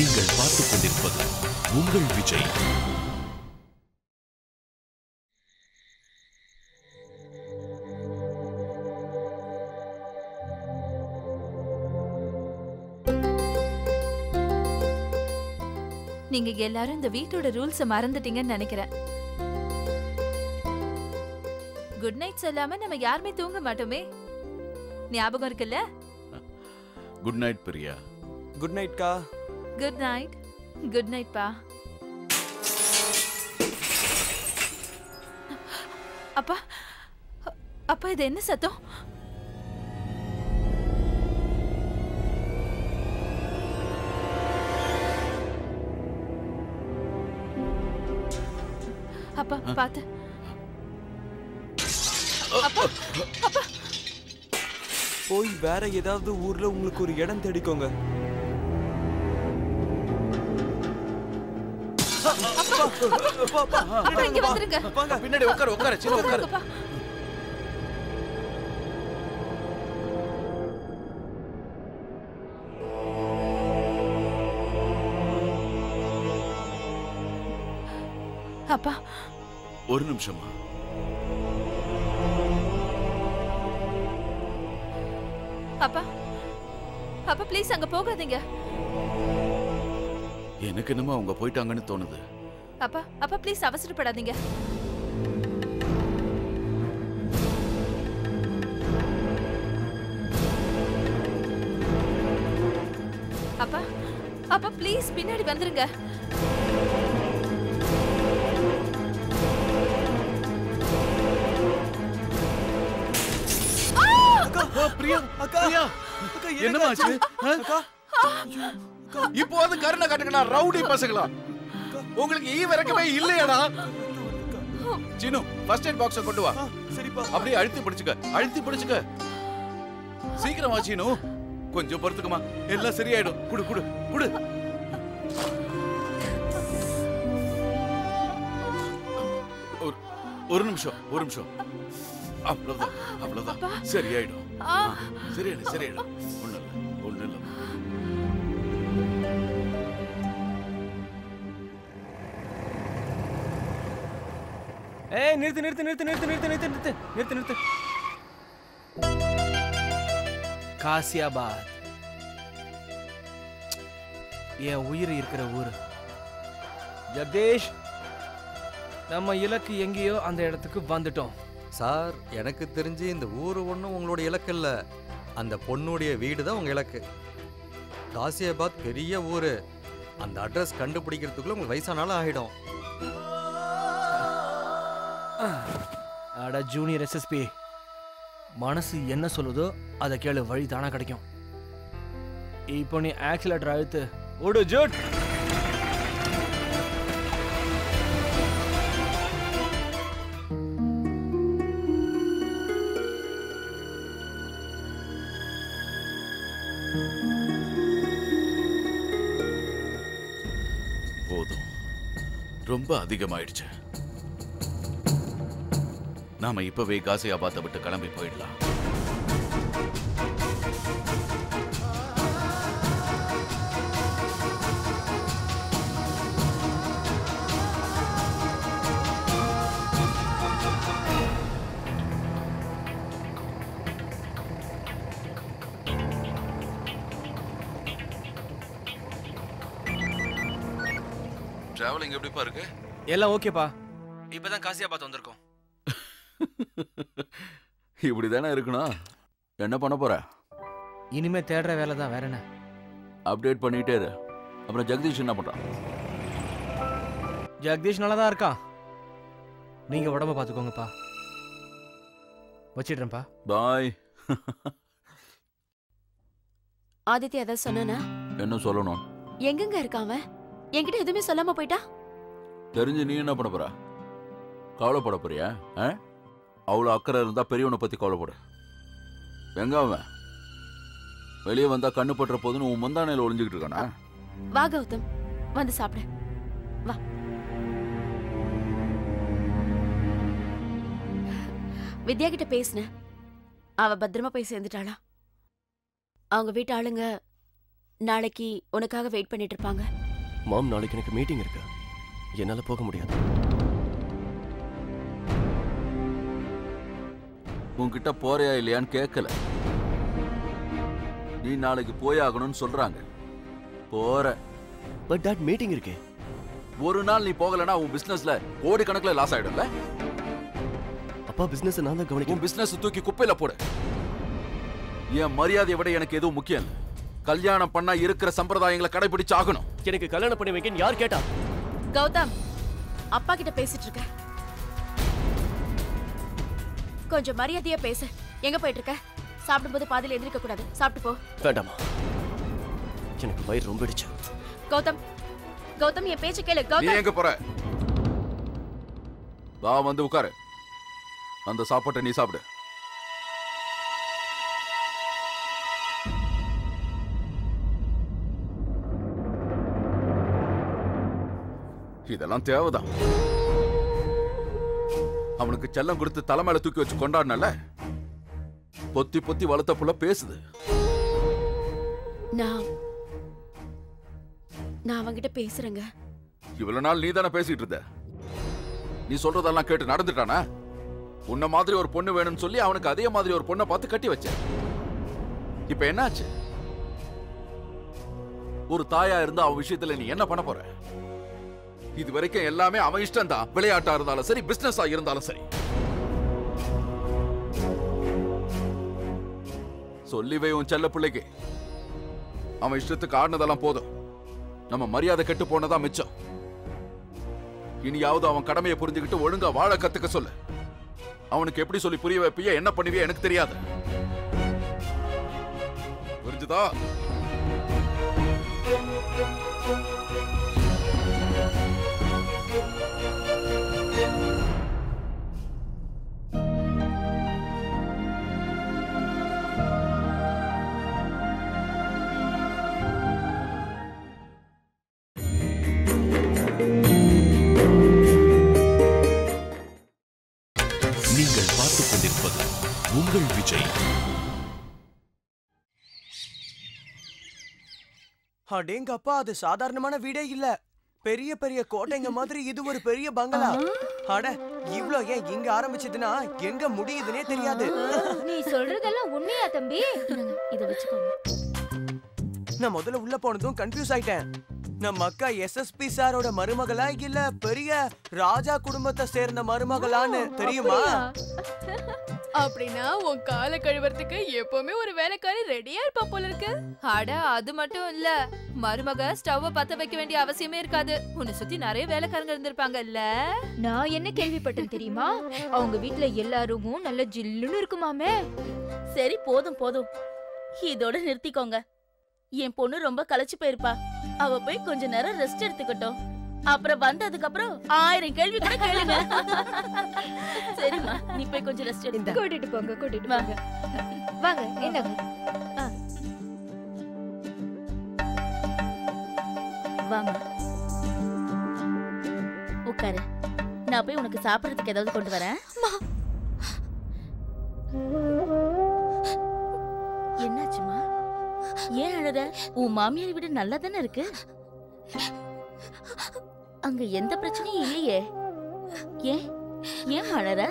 நீங்கள் பார்த்துக் கொண்டிருப்பது உங்கள் விஜய். நீங்க எல்லாரும் இந்த வீட்டோட ரூல்ஸ மறந்துட்டீங்கன்னு நினைக்கிறேன். குட் நைட் சொல்லாம நம்ம யாருமே தூங்க மாட்டோமே. ஞாபகம் இருக்குல்ல? Good night Priya. Good night கா. Good night. குட் நைட் பா. அப்பா அப்பா இது என்ன சத்தம்? அப்பா பாத்து. அப்பா அப்பா போய் வேற ஏதாவது ஊர்ல உங்களுக்கு ஒரு இடம் தேடிக்கோங்க. இங்க வந்துருங்க. வாங்க பின்னாடி உட்கார சின்ன உட்காரு. அப்பா ஒரு நிமிஷமா. அப்பா அப்பா ப்ளீஸ் அங்க போகாதீங்க. எனக்கு என்னமோ அவங்க போயிட்டாங்கன்னு தோணுது. அப்பா அப்பா ப்ளீஸ் அவசரப்படாதீங்க. அப்பா அப்பா ப்ளீஸ் பின்னாடி வந்துருங்க. பிரியா பிரியா என்னமாச்சு? இப்போ வந்து கருணை காட்டுங்கடா ரவுடி பசங்களா. உங்களுக்கு ஈ வரைக்கவே இல்லையாடா? சினு ஃபர்ஸ்ட் எய்ட் பாக்ஸ் கொண்டு வா. சரிப்பா. அப்படியே அழுத்தி பிடிச்சுக்க. சீக்கிரமா சினு. கொஞ்சம் பொறுத்துக்குமா, எல்லாம் சரியாயிடும். குடு குடு குடு. ஒரு நிமிஷம். அவ்வளவுதான் சரியாயிடும். சரியாயிடும். ஒண்ணு இல்ல. ஏய் நிறுத்து. காசியாபாத் என் உயிர் இருக்கிற ஊர். ஜெகதீஷ், நம்ம இலக்கு எங்கேயோ அந்த இடத்துக்கு வந்துட்டோம். சார், எனக்கு தெரிஞ்சு இந்த ஊர் ஒன்றும் உங்களோட இலக்கு இல்லை. அந்த பொண்ணுடைய வீடு தான் உங்கள் இலக்கு. காசியாபாத் பெரிய ஊர். அந்த அட்ரஸ் கண்டுபிடிக்கிறதுக்குள்ள உங்களுக்கு வயசானாலும் ஆகிடும். அட ஜூனியர் எஸ்எஸ்பி, மனசு என்ன சொல்லுதோ அதை கேளு, வழி தானா கிடைக்கும். இப்போ நீ ஆக்சிலேட்டர் அழுத்து. ஓடு ஜூட். போதும், ரொம்ப அதிகமாயிடுச்சு. நாம இப்பவே காசியாபாத்தை விட்டு கிளம்பி போயிடலாம். டிராவலிங் எப்படிப்பா இருக்கு? எல்லாம் ஓகேப்பா. இப்பதான் காசியாபாத் வந்திருக்கோம். இப்படிதானே இருக்கணும். என்ன பண்ண போற? இனிமே தேடுற வேலை தான், வேற என்ன? அப்டேட் பண்ணிட்டே இரு. அப்புறம் ஜெகதீஷ் என்ன பண்றான்? ஜெகதீஷ் நல்லா தான் இருக்கான். நீங்க உடம்ப பாத்துக்கோங்கப்பா. வச்சிடுறேன்ப்பா. பாய். ஆதித்யா ஏதாவது சொன்னானா? என்ன சொல்லணும்? எங்கங்க இருக்கான்? என்கிட்ட எதுவுமே சொல்லாம போயிட்டா. தெரிஞ்சு நீ என்ன பண்ண போற? கவலைப்பட போறியா? அவ்வளோ அக்கறை இருந்தா பெரியவனை பத்தி கவலைப்படு. எங்க அவன்? வெளியே வந்தா கண்ணு பட்டுற போதுன்னு உன் முந்தானையில ஒளிஞ்சுக்கிட்டு இருக்கானா? வா கௌதம், வந்து சாப்பிடு. வா. வித்யா கிட்ட பேசுன. அவ பத்திரமா போய் சேர்ந்துட்டாளா? அவங்க வீட்டு ஆளுங்க நாளைக்கு உனக்காக வெயிட் பண்ணிட்டு இருப்பாங்க. மாம், நாளைக்கு எனக்கு மீட்டிங் இருக்கு, என்னால போக முடியாது. உன்கிட்ட போறியா இல்லையான்னு கேட்கல. நீ நாளைக்கு போயாகணும்னு சொல்றாங்க. போற. பட் டாட் மீட்டிங் இருக்கே. ஒரு நாள் நீ போகலனா உன் பிசினஸ்ல கோடி கணக்குல லாஸ் ஆயிடும்ல. அப்பா, பிசினஸ் நான் தான் கவனிக்கணும். உன் பிசினஸ் தூக்கி குப்பையில போடு. என் மரியாதையை விட எனக்கு எதுவும் முக்கியம் இல்லை. கல்யாணம் பண்ணா இருக்கிற சம்பிரதாயங்களை கடைபிடிச்சு ஆகணும். எனக்கு கல்யாணம் பண்ணி வைக்கன்னு யார் கேட்டா? கௌதம், அப்பா கிட்ட பேசிட்டு இருக்க. கொஞ்சம் மரியாதையா பேசு. எங்க போயிட்டு இருக்க? சாப்பிடும்போது பாதியில எந்திரிக்க கூடாது. சாப்பிட்டு போ. வேண்டாமா, எனக்கு வயிறு ரொம்ப அடிச்சு. கௌதம், கௌதம், என் பேச்ச கேளு. நீ கௌதம், எங்க போற? வா, வந்து உட்காரு. அந்த சாப்பாட்டை நீ சாப்பிடு. இதெல்லாம் தேவைதான். அவனுக்கு செல்லம் கொடுத்து தலைமையில தூக்கி வச்சு கொண்டாடினல, பொத்தி பொத்தி வளர்த்த புள்ள பேசுது. நான் அவங்கிட்ட பேசுறேங்க. இவ்வளவு நாள் நீ தானே பேசிட்டு இருந்த. நீ சொல்றதெல்லாம் கேட்டு நடந்துட்டானா? உன்ன மாதிரி ஒரு பொண்ணு வேணும்னு சொல்லி அவனுக்கு அதே மாதிரி ஒரு பொண்ணை பார்த்து கட்டி வச்ச. இப்ப என்னாச்சு? ஒரு தாயா இருந்தா அவன் விஷயத்துல நீ என்ன பண்ண போற? இது வரைக்கும் எல்லாமே அவன் இஷ்டம் தான். விளையாட்டா இருந்தாலும் சரி, பிசினஸா இருந்தாலும் சரி. சொல்லிவே உன் செல்ல பிள்ளைக்கு அவன் இஷ்டத்துக்கு ஆடினதெல்லாம் போதும். நம்ம மரியாதை கெட்டு போனதா மிச்சம். இனியாவது அவன் கடமையை புரிஞ்சுக்கிட்டு ஒழுங்கா வாழ கத்துக்க சொல்லு. அவனுக்கு எப்படி சொல்லி புரிய வைப்பிய, என்ன பண்ணுவிய எனக்கு தெரியாது. புரிஞ்சுதா? நீங்கள் பார்த்துக் கொண்டிருப்பது உங்கள் விஜய். அடேங்கப்பா, அது சாதாரணமான வீடே இல்ல. பெரிய பெரிய கோட்டைங்க மாதிரி இது ஒரு பெரிய பங்களா. அட, இவ்ளோ ஏன் இங்க ஆரம்பிச்சதுன்னா எங்க முடியுதுன்னே தெரியாது. நீ சொல்றதெல்லாம் உண்மையா தம்பி? இத வச்சுக்கோங்க. நான் முதல்ல உள்ள போனதும் கன்ஃபியூஸ் ஆயிட்டேன். நம்ம அக்கா எஸ்எஸ்பி சாரோட மருமகளா இல்ல பெரிய ராஜா குடும்பத்தை சேர்ந்த மருமகளான்னு தெரியுமா? அப்படின்னா உன் காலை கழுவுறதுக்கு எப்பவுமே ஒரு வேலைக்காரி ரெடியா இருப்பா போல இருக்கு. அட, அது மட்டும் இல்ல, மருமக ஸ்டவ் பத்த வைக்க வேண்டிய அவசியமே இருக்காது. உன்னை சுத்தி நிறைய வேலைக்காரங்க இருந்திருப்பாங்கல்ல. நான் என்ன கேள்விப்பட்டேன் தெரியுமா? அவங்க வீட்ல எல்லா ரூமும் நல்ல ஜில்லுன்னு இருக்குமாமே. சரி, போதும் போதும், இதோட நிறுத்திக்கோங்க. என் பொண்ணு ரொம்ப களைச்சு போயிருப்பா. அவ போய் கொஞ்ச நேரம் ரெஸ்ட் எடுத்துக்கட்டும். அப்புறம் வந்ததுக்கு அப்புறம் 1000 கேள்வி கூட கேளுங்க. சரிம்மா, நீ போய் கொஞ்சம் ரெஸ்ட் எடுத்து. கூட்டிட்டு போங்க, கூட்டிட்டு வாங்க. வாங்க, என்னங்க? வாமா, உட்காரு. நான் போய் உனக்கு சாப்பிடறதுக்கு ஏதாவது கொண்டு வரேன். என்னாச்சுமா? ஏன் அழற? உன் மாமியார் வீடு நல்லா தானே இருக்கு. அங்க எந்த பிரச்சனையும் இல்லையே. ஏன் ஏன் அழற?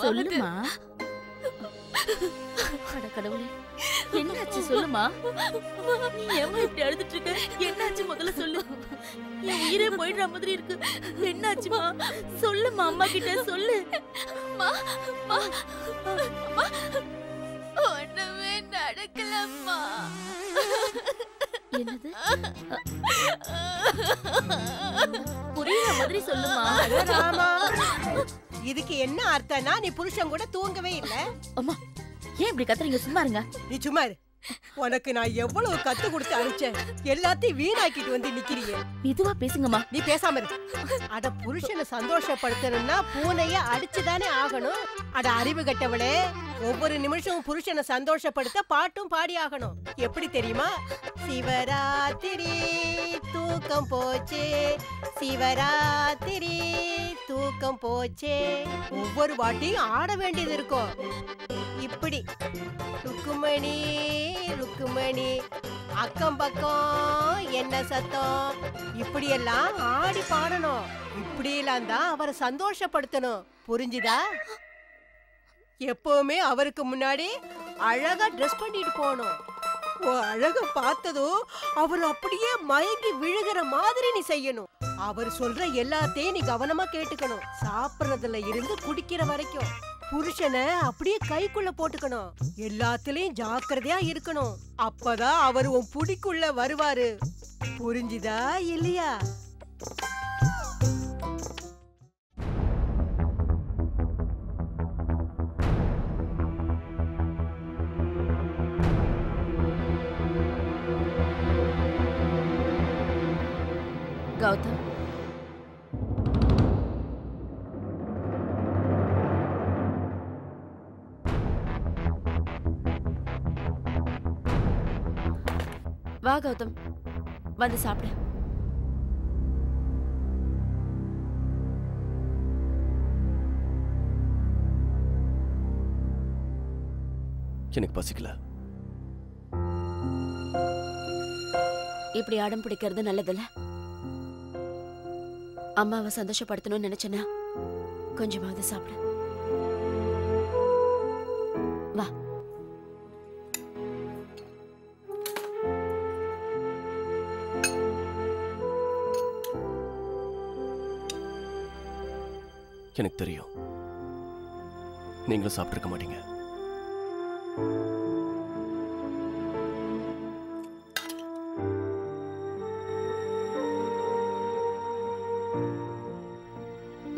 சொல்லுமா. அட கடவுளே, என்னாச்சு சொல்லுமா. நீ ஏமா இப்படி அழுதுட்டு இருக்க? என்னாச்சு முதல்ல சொல்லு. என் உயிரே போயிடுற மாதிரி இருக்கு. என்னாச்சுமா சொல்லுமா, அம்மா கிட்ட சொல்லு. ஒண்ணுமே நடக்கலம்மா. என்னது? புரியுற மாதிரி சொல்லுமா. ராமா, இதுக்கு என்ன அர்த்தம்னா நீ புருஷன் கூட தூங்கவே இல்ல. அம்மா, ஏன் இப்படி கத்துறீங்க? சும்மா இருங்க. நீ சும்மா இரு. உனக்கு நான் எவ்வளவு கத்து கொடுத்து அனுப்பிச்சேன், எல்லாத்தையும் வீணாக்கிட்டு வந்து நிக்கிறீங்க. மெதுவா பேசுங்கம்மா. நீ பேசாம இரு. அட, புருஷனை சந்தோஷப்படுத்தணும்னா பூனைய அடிச்சுதானே ஆகணும். அட அறிவு கட்டவளே, ஒவ்வொரு நிமிஷமும் புருஷனை சந்தோஷப்படுத்த பாட்டும் பாடி ஆகணும். எப்படி தெரியுமா? சிவராத்திரி தூக்கம் போச்சே, சிவராத்திரி தூக்கம் போச்சே. ஒவ்வொரு வாட்டியும் ஆட வேண்டியது இருக்கும். இப்படி ருக்குமணி ருக்குமணி அக்கம் பக்கம் என்ன சத்தம், இப்படியெல்லாம் ஆடி பாடணும். இப்படியெல்லாம் தான் அவரை சந்தோஷப்படுத்தணும். புரிஞ்சுதா? எப்பவுமே அவருக்கு முன்னாடி அழகா ட்ரெஸ் பண்ணிட்டு போகணும். அழக பார்த்ததும் அவர் அப்படியே மயங்கி விழுகிற மாதிரி நீ செய்யணும். அவர் சொல்ற எல்லாத்தையும் நீ கவனமா கேட்டுக்கணும். சாப்பிடுறதுல இருந்து குடிக்கிற வரைக்கும் புருஷனை அப்படியே கைக்குள்ள போட்டுக்கணும். எல்லாத்துலயும் ஜாக்கிரதையா இருக்கணும். அப்பதான் அவர் உன் புடிக்குள்ள வருவாரு. புரிஞ்சுதா இல்லையா? கௌதம், வா கௌதம், வந்து சாப்பிடு. எனக்கு பசிக்கல. இப்படி அடம் பிடிக்கிறது நல்லதில்ல. அம்மாவை சந்தோஷப்படுத்தணும்னு நினைச்சனா கொஞ்சமாவது சாப்பிடு. வா. எனக்கு தெரியும், நீங்களும் சாப்பிட்டிருக்க மாட்டீங்க.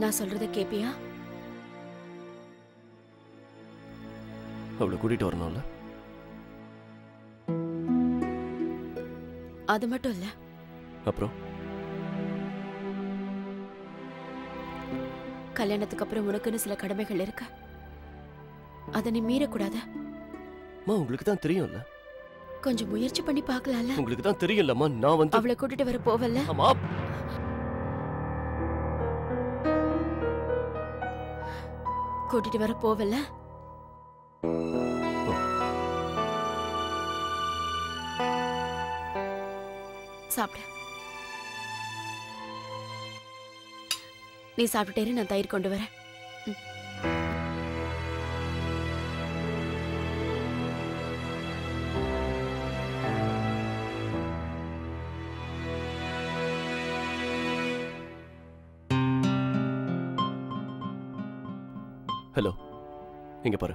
நான் சொல்றத கேப்பியா? அவளை கூட்டிட்டு வரணும்ல? அது மட்டும் இல்ல. அப்புறம் கல்யாணத்துக்கு அப்புறம் உனக்குன்னு சில கடமைகள் இருக்கு. அதை நீ மீறக்கூடாது. உங்களுக்கு தான் தெரியும்ல. கொஞ்சம் முயற்சி பண்ணி பார்க்கலாம்ல. உங்களுக்கு தான் தெரியும்லம்மா, நான் வந்து அவளை கூட்டிட்டு வர போவல்ல? ஆமா. கூட்டிட்டு வர போவல்ல? சாப்பிடு. நீ சாப்பிட்டுட்டே, நான் தயிர் கொண்டு வரேன். ஹலோ, இங்க பாரு,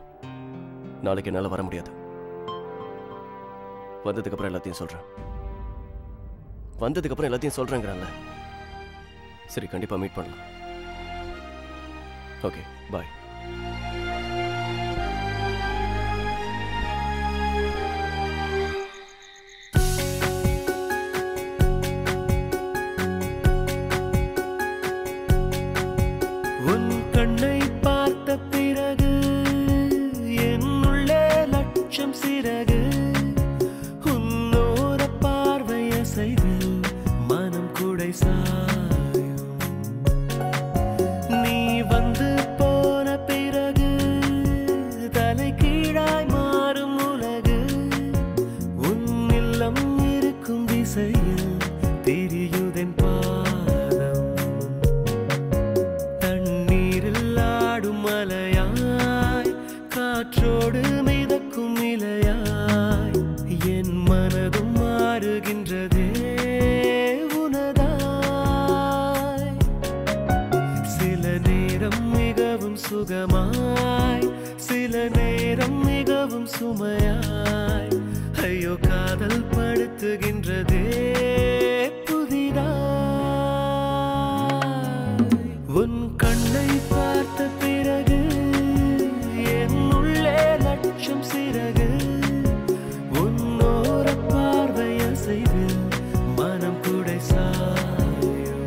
நாளைக்கு என்னால வர முடியாது. வந்ததுக்கு அப்புறம் எல்லாத்தையும் சொல்றேன். வந்ததுக்கு அப்புறம் எல்லாத்தையும் சொல்றேங்கிறாங்க. சரி, கண்டிப்பா மீட் பண்ணலாம். ஓகே, பாய். உன் கண்ணை பார்த்த பிறகு என்னுள்ளே லட்சம் சிறகு. உன்னோர பார்வைய செய்து மனம் குடை சாயும். நீ வந்து போன பிறகு தலை கீழாய் மாறும் உலகு. உன் இல்லம் இருக்கும் திசையில் திரியுதென் பாதம். தண்ணீரில் ஆடும் மலையாய், காற்றோடு மிதக்கும் நிலையாய், என் மனதும் மாறுகின்றதே உனதாய். சில நேரம் மிகவும் சுகமாய், சில நேரம் மிகவும் சுமையாய். ஐயோ, காதல் படுத்துகின்றதே புதிதாய். உன் கண்ணை பார்த்த பிறகு என்னுள்ளே லட்சம் சிறகு. உன்னோர பார்வைய செய்து மனம் குடை சாயும்.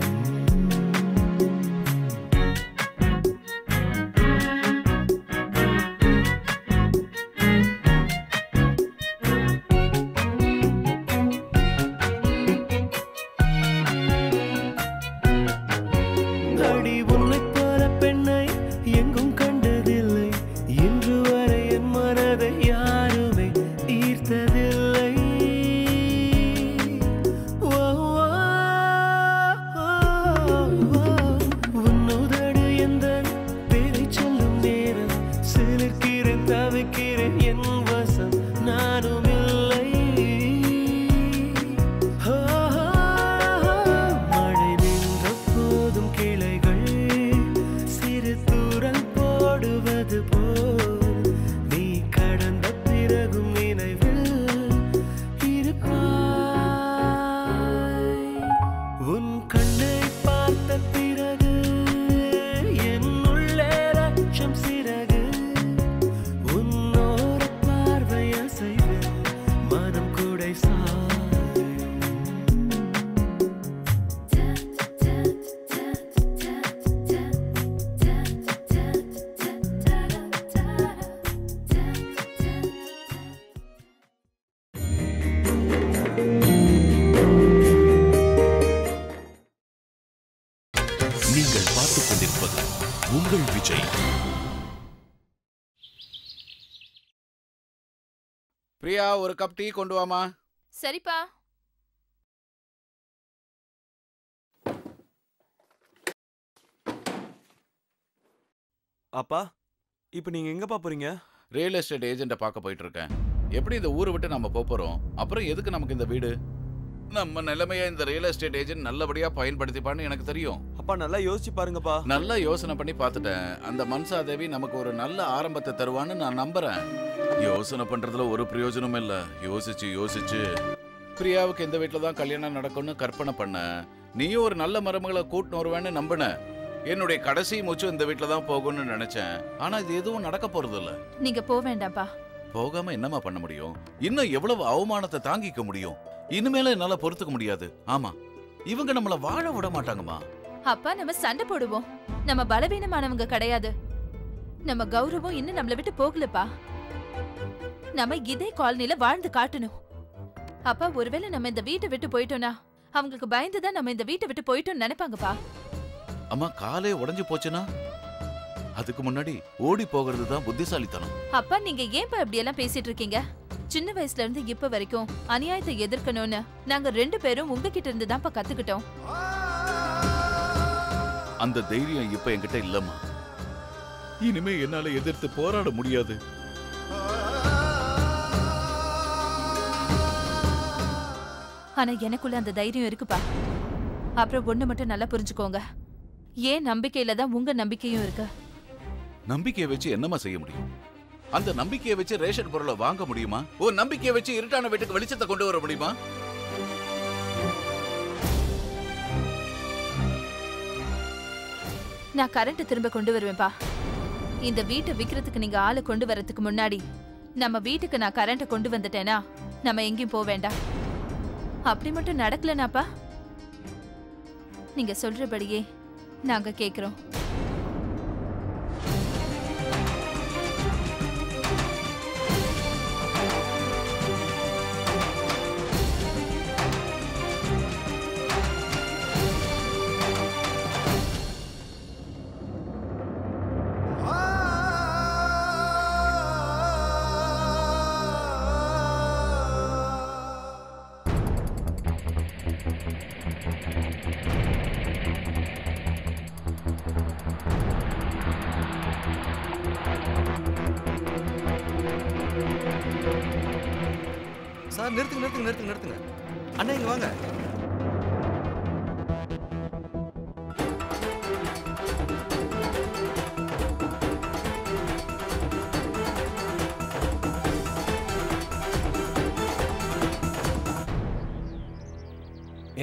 நீங்கள் பார்த்துக் கொண்டிருப்பது உங்கள் விஜய். பிரியா, ஒரு கப் டீ கொண்டு வாமா. சரிப்பா. அப்பா, இப்போ நீங்க எங்கப்பா போறீங்க? ரியல் எஸ்டேட் ஏஜென்ட்டை பார்க்க போயிட்டு இருக்கேன். எப்படி இந்த ஊரை விட்டு நம்ம போறோம்? அப்புறம் எதுக்கு நமக்கு இந்த வீடு? நம்ம நிலைமையை இந்த ரியல் எஸ்டேட் ஏஜென்ட் நல்லபடியா பயன்படுத்திப்பான்னு எனக்கு தெரியும். அப்பா, நல்லா யோசிச்சு பாருங்கப்பா. நல்லா யோசனை பண்ணி பார்த்துட்டேன். அந்த மன்சா தேவி நமக்கு ஒரு நல்ல ஆரம்பத்தை தருவான்னு நான் நம்புறேன். யோசனை பண்றதுல ஒரு பிரயோஜனமும் இல்ல. யோசிச்சு பிரியாவுக்கு இந்த வீட்டுல தான் கல்யாணம் நடக்கும்னு கற்பனை பண்ண. நீயும் ஒரு நல்ல மருமகளை கூட்டின்னு வருவேன்னு நம்பின. என்னுடைய கடைசி மூச்சு இந்த வீட்டுல தான் போகும்னு நினைச்சேன். ஆனா இது எதுவும் நடக்க போறது இல்ல. நீங்க போக வேண்டாம்ப்பா. போகாம என்னமா பண்ண முடியும்? இன்னும் எவ்வளவு அவமானத்தை தாங்கிக்க முடியும்? இனிமேல என்னால பொறுத்துக்க முடியாது. ஆமா, இவங்க நம்மள வாழ விட மாட்டாங்கம்மா. அப்பா, நம்ம சண்டை போடுவோம். நம்ம பலவீனமானவங்க கிடையாது. நம்ம கௌரவம் இன்னும் நம்மள விட்டு போகலப்பா. நம்ம இதே காலனில வாழ்ந்து காட்டணும். அப்பா, ஒருவேளை நம்ம இந்த வீட்டை விட்டு போயிட்டோம்னா அவங்களுக்கு பயந்துதான் நம்ம இந்த வீட்டை விட்டு போயிட்டோம்னு நினைப்பாங்கப்பா. அம்மா, காலே உடைஞ்சு போச்சுன்னா அதுக்கு முன்னாடி ஓடி போகிறது தான் புத்திசாலித்தனம். அப்பா, நீங்க ஏன்பா இப்படி எல்லாம் பேசிட்டு இருக்கீங்க? சின்ன வயசுல இருந்து இப்ப வரைக்கும் அநியாயத்தை எதிர்க்கணும்னு நாங்க 2 பேரும் உங்ககிட்ட இருந்து தான்ப்பா கத்துக்கிட்டோம். அந்த தைரியம் இப்ப என்கிட்ட இல்லம்மா. இனிமே என்னால எதிர்த்து போராட முடியாது. ஆனா எனக்குள்ள அந்த தைரியம் இருக்குப்பா. அப்புறம் ஒண்ணு மட்டும் நல்லா புரிஞ்சுக்கோங்க. ஏன் நம்பிக்கையில தான் உங்க நம்பிக்கையும் இருக்கு. நம்பிக்கையை வச்சு என்னமா செய்ய முடியும்? அந்த நம்பிக்கையை வச்சு ரேஷன் பொருளை வாங்க முடியுமா? ஓ, நம்பிக்கையை வச்சு இருட்டான வீட்டுக்கு வெளிச்சத்தை கொண்டு வர முடியுமா? நான் கரண்ட் திரும்ப கொண்டு வருவேன்பா. இந்த வீட்டை விக்கிறதுக்கு நீங்க ஆளை கொண்டு வரதுக்கு முன்னாடி நம்ம வீட்டுக்கு நான் கரண்ட கொண்டு வந்துட்டேனா நம்ம எங்கேயும் போக வேண்டாம். அப்படி மட்டும் நடக்கலனாப்பா நீங்க சொல்றபடியே நாங்க கேக்குறோம். சார், நிறுத்துங்க. அண்ணா, இங்க வாங்க.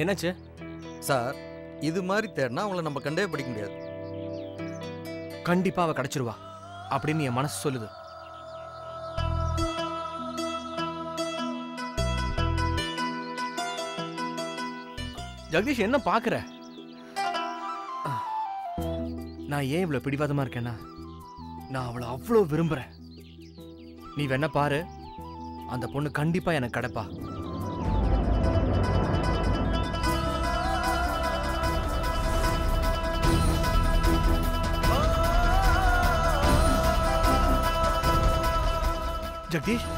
என்னாச்சு சார்? இது மாதிரி தேடினா அவங்கள நம்ம கண்டே பிடிக்க முடியாது. கண்டிப்பா அவ கிடைச்சிருவா அப்படின்னு என் மனசு சொல்லுது. ஜெகதீஷ், என்ன பாக்குற? நான் ஏன் இவ்வளவு பிடிவாதமா இருக்கேன்னா நான் அவளை அவ்வளோ விரும்புறேன். நீ வேணா பாரு, அந்த பொண்ணு கண்டிப்பா எனக்கு கிடைப்பா. ஜெகதீஷ்,